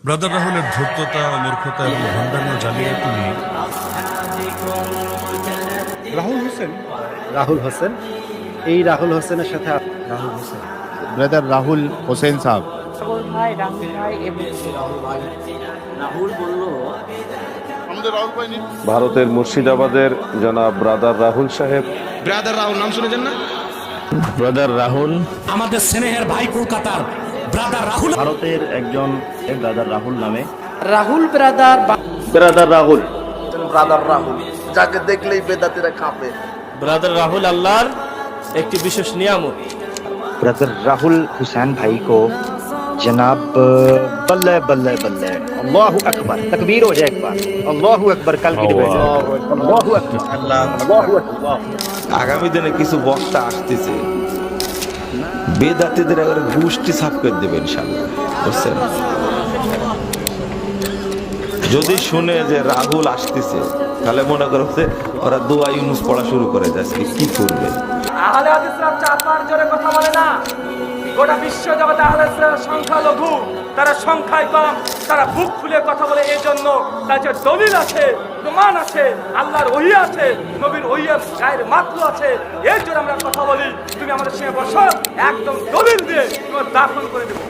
Brother রাহুলের ধূর্ততা, মূর্খতা এবং ভণ্ডামি ও জালিয়াতি নিয়ে রাহুল হোসেন, এই রাহুল হোসেনের সাথে রাহুল হোসেন, ব্রাদার রাহুল হোসেন সাহেব। রাহুল ভাই এবং ভারতের মুর্শিদাবাদের জনাব ব্রাদার রাহুল সাহেব। ব্রাদার রাহুল নাম শুনেছেন না? ব্রাদার রাহুল আমাদের স্নেহের ভাই কলকাতার ব্রাদার রাহুল, ভারতের একজন ব্রাদার রাহুল নামে Rahul brother brother Rahul brother Rahul, যাকে দেখলেই বেদাতিরা কাঁপে। ব্রাদার রাহুল আল্লাহর একটি বিশেষ নিয়ামত। ब्रदर राहुल हुसैन भाई को जनाब बल्ले बल्ले बल्ले, अल्लाहु अकबर, तकबीर हो जाए एक बार, अल्लाहु अकबर, कल की डिबेट, अल्लाहु अकबर, अल्लाहु अकबर। আগামী দিনে কিছু বক্তা আসতেছে, বেদাতিদের একেবারে গোষ্ঠী সাফ করে দেবে ইনশাল্লাহ, বুঝছেন? যদি শুনে যে রাহুল আসতেছে, তাহলে মনে করো যে ওরা দোয়া ইউনুস পড়া শুরু করে যাচ্ছে, কি করবে? আহলে হাদিসরা চার জোরে কথা বলে না। গোটা বিশ্ব জগতে আহলে হাদিসরা সংখ্যা লঘু, তারা সংখ্যায় কম, তারা বুক খুলে কথা বলে। এই জন্য তাদের দলিল আছে, প্রমাণ আছে, আল্লাহর ওহী আছে, নবীর ওহীর গায়ের মাত্র আছে। এর জন্য আমরা কথা বলি। তুমি আমাদের সঙ্গে বসো, একদম দলিল দিয়ে তোমার দাফন করে দেবো।